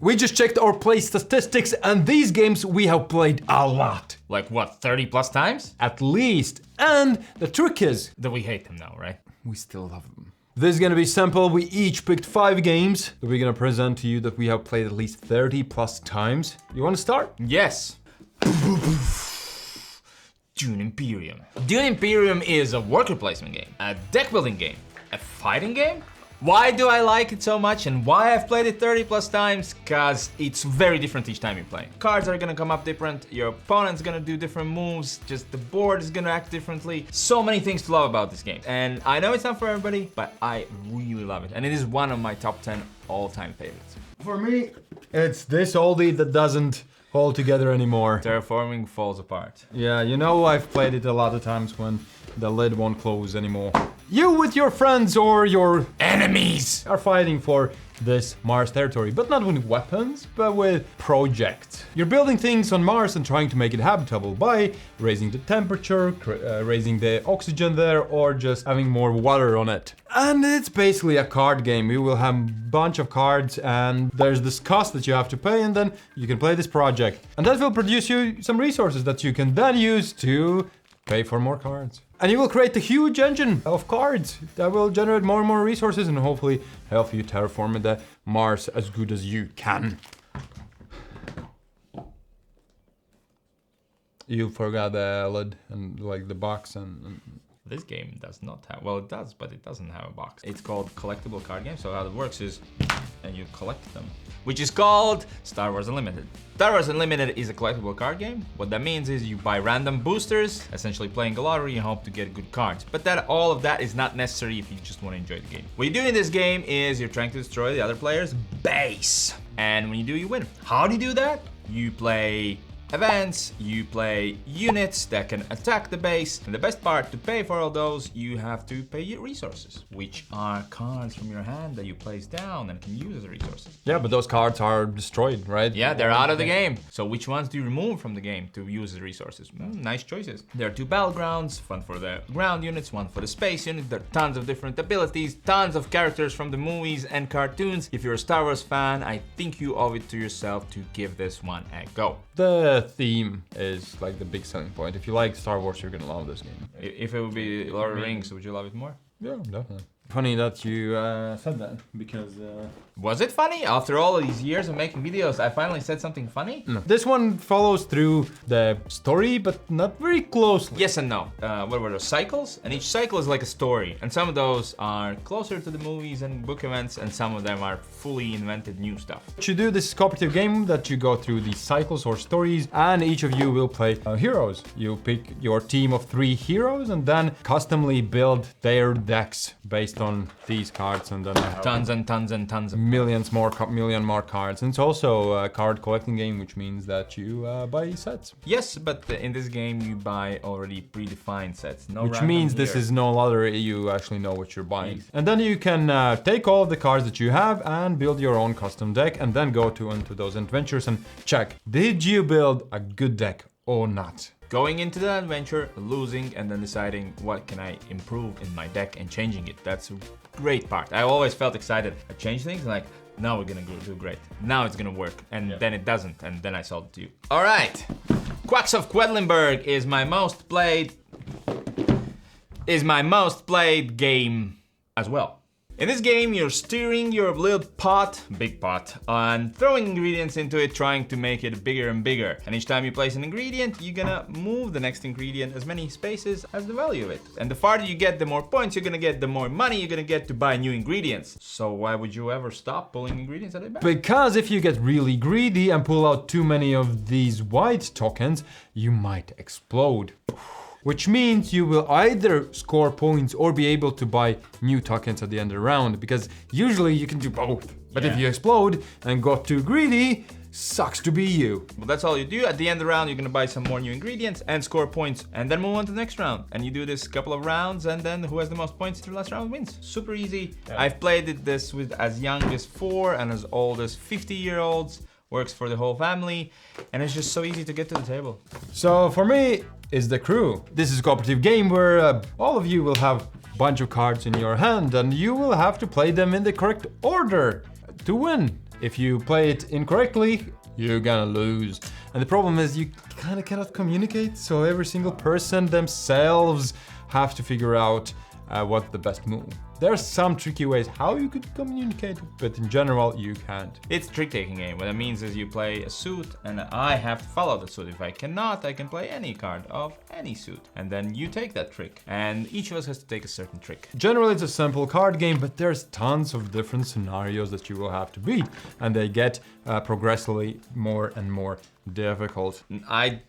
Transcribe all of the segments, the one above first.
We just checked our play statistics, and these games we have played a lot. Like what, 30 plus times? At least. And the trick is that we hate them now, right? We still love them. This is gonna be simple. We each picked 5 games that we're gonna present to you that we have played at least 30 plus times. You wanna start? Yes. Dune Imperium. Dune Imperium is a worker placement game, a deck building game, a fighting game. Why do I like it so much and why I've played it 30 plus times? Cause it's very different each time you play. Cards are gonna come up different, your opponent's gonna do different moves, just the board is gonna act differently. So many things to love about this game. And I know it's not for everybody, but I really love it. And it is one of my top 10 all-time favorites. For me, it's this oldie that doesn't hold together anymore. Terraforming falls apart. Yeah, you know I've played it a lot of times when the lid won't close anymore. You with your friends or your enemies are fighting for this Mars territory, but not with weapons, but with projects. You're building things on Mars and trying to make it habitable by raising the temperature, raising the oxygen there, or just having more water on it. And it's basically a card game. You will have a bunch of cards and there's this cost that you have to pay, and then you can play this project. And that will produce you some resources that you can then use to pay for more cards. And you will create a huge engine of cards that will generate more and more resources and hopefully help you terraform the Mars as good as you can. You forgot the lid and like the box and... This game does not have, well it does, but it doesn't have a box. It's called collectible card game, so how it works is, and you collect them, which is called Star Wars Unlimited. Star Wars Unlimited is a collectible card game. What that means is you buy random boosters, essentially playing a lottery and hope to get good cards. But all of that is not necessary if you just want to enjoy the game. What you do in this game is you're trying to destroy the other player's base. And when you do, you win. How do you do that? You play events, you play units that can attack the base, and the best part, to pay for all those, you have to pay your resources, which are cards from your hand that you place down and can use as resources. Yeah, but those cards are destroyed, right? Yeah, they're out of the game. So which ones do you remove from the game to use as resources? Nice choices. There are 2 battlegrounds, one for the ground units, one for the space unit. There are tons of different abilities, tons of characters from the movies and cartoons. If you're a Star Wars fan, I think you owe it to yourself to give this one a go. The theme is like the big selling point. If you like Star Wars, you're gonna love this game. If it would be Lord of the Rings, would you love it more? Yeah, definitely. Funny that you said that, because... Was it funny? After all of these years of making videos, I finally said something funny? No. This one follows through the story, but not very closely. Yes and no. What were those? Cycles? And each cycle is like a story. And some of those are closer to the movies and book events, and some of them are fully invented new stuff. What you do, this is a cooperative game that you go through these cycles or stories, and each of you will play heroes. You pick your team of 3 heroes and then customly build their decks based on these cards, and then tons and tons and tons of million more cards. And it's also a card collecting game, which means that you buy sets. Yes, but in this game you buy already predefined sets. No, which means this is no lottery, you actually know what you're buying. And then you can take all of the cards that you have and build your own custom deck, and then go into those adventures and check, did you build a good deck or not? Going into the adventure, losing, and then deciding what can I improve in my deck and changing it. That's a great part. I always felt excited. I change things like, now we're gonna do great. Now it's gonna work. And then it doesn't, and then I sold it to you. All right. Quacks of Quedlinburg is my most played game as well. In this game, you're steering your little pot, big pot, and throwing ingredients into it, trying to make it bigger and bigger. And each time you place an ingredient, you're gonna move the next ingredient as many spaces as the value of it. And the farther you get, the more points you're gonna get, the more money you're gonna get to buy new ingredients. So why would you ever stop pulling ingredients out of the bag? Because if you get really greedy and pull out too many of these white tokens, you might explode. Which means you will either score points or be able to buy new tokens at the end of the round, because usually you can do both. But if you explode and got too greedy, sucks to be you. Well, that's all you do. At the end of the round, you're gonna buy some more new ingredients and score points, and then move on to the next round. And you do this a couple of rounds, and then who has the most points to the last round wins. Super easy. Yeah. I've played this with as young as 4 and as old as 50-year-olds. Works for the whole family, and it's just so easy to get to the table. So for me, is the crew. This is a cooperative game where all of you will have a bunch of cards in your hand, and you will have to play them in the correct order to win. If you play it incorrectly, you're gonna lose. And the problem is you kind of cannot communicate, so every single person themselves have to figure out what's the best move. There are some tricky ways how you could communicate, but in general, you can't. It's a trick-taking game. What that means is you play a suit, and I have to follow the suit. If I cannot, I can play any card of any suit, and then you take that trick. And each of us has to take a certain trick. Generally, it's a simple card game, but there's tons of different scenarios that you will have to beat, and they get progressively more and more difficult. I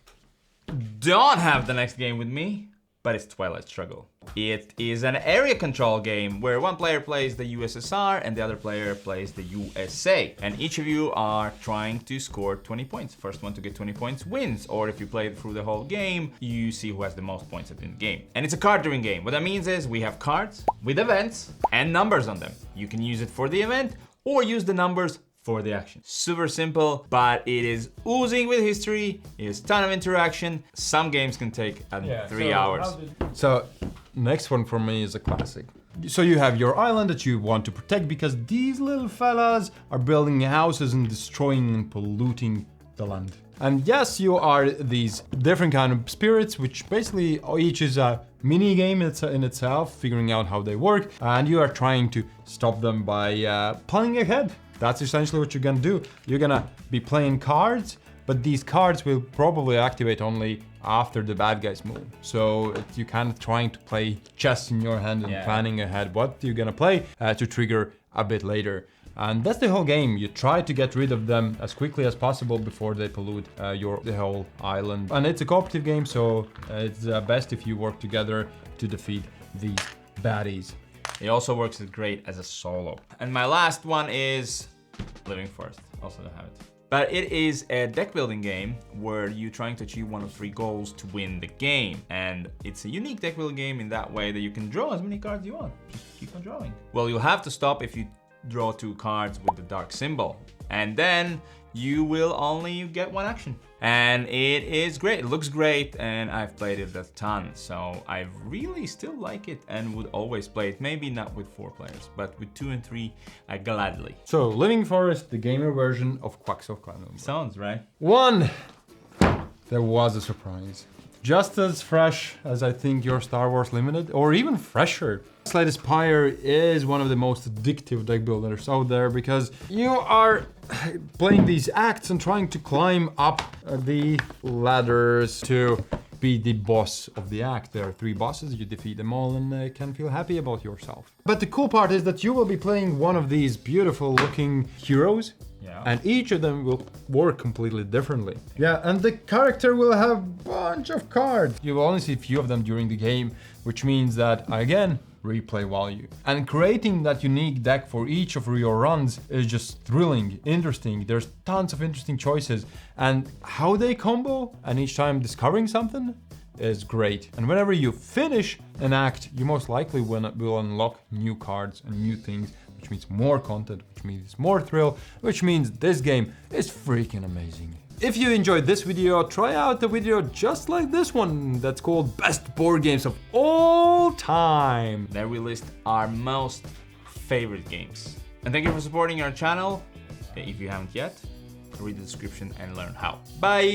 don't have the next game with me, but it's Twilight Struggle. It is an area control game where one player plays the USSR and the other player plays the USA. And each of you are trying to score 20 points. First one to get 20 points wins. Or if you play it through the whole game, you see who has the most points at the end of the game. And it's a card-driven game. What that means is we have cards with events and numbers on them. You can use it for the event or use the numbers for the action. Super simple, but it is oozing with history. It is a ton of interaction. Some games can take 3 hours. So next one for me is a classic. So you have your island that you want to protect because these little fellas are building houses and destroying and polluting the land. And yes, you are these different kind of spirits, which basically each is a mini game in itself, figuring out how they work, and you are trying to stop them by planning ahead. That's essentially what you're gonna do. You're gonna be playing cards, but these cards will probably activate only after the bad guys move. So you're kind of trying to play chess in your hand and planning ahead what you're gonna play to trigger a bit later. And that's the whole game. You try to get rid of them as quickly as possible before they pollute the whole island. And it's a cooperative game, so it's best if you work together to defeat these baddies. It also works great as a solo. And my last one is Living Forest. Also don't have it. But it is a deck building game where you're trying to achieve one of 3 goals to win the game. And it's a unique deck building game in that way that you can draw as many cards you want. Just keep on drawing. Well, you'll have to stop if you draw 2 cards with the dark symbol. And then you will only get 1 action. And it is great, it looks great, and I've played it a ton, so I really still like it and would always play it. Maybe not with 4 players, but with 2 and 3, I gladly. So, Living Forest, the gamer version of Quacks of Clan. Sounds right. 1! There was a surprise. Just as fresh as I think your Star Wars Limited, or even fresher. Spire is one of the most addictive deck builders out there because you are playing these acts and trying to climb up the ladders to be the boss of the act. There are 3 bosses, you defeat them all and can feel happy about yourself. But the cool part is that you will be playing one of these beautiful looking heroes. Yeah. And each of them will work completely differently. Yeah, and the character will have a bunch of cards. You will only see a few of them during the game, which means that, again, replay value. And creating that unique deck for each of your runs is just thrilling, interesting. There's tons of interesting choices. And how they combo and each time discovering something is great. And whenever you finish an act, you most likely will unlock new cards and new things, which means more content, which means more thrill, which means this game is freaking amazing. If you enjoyed this video, try out a video just like this one that's called Best Board Games of All Time. There we list our most favorite games. And thank you for supporting our channel. If you haven't yet, read the description and learn how. Bye!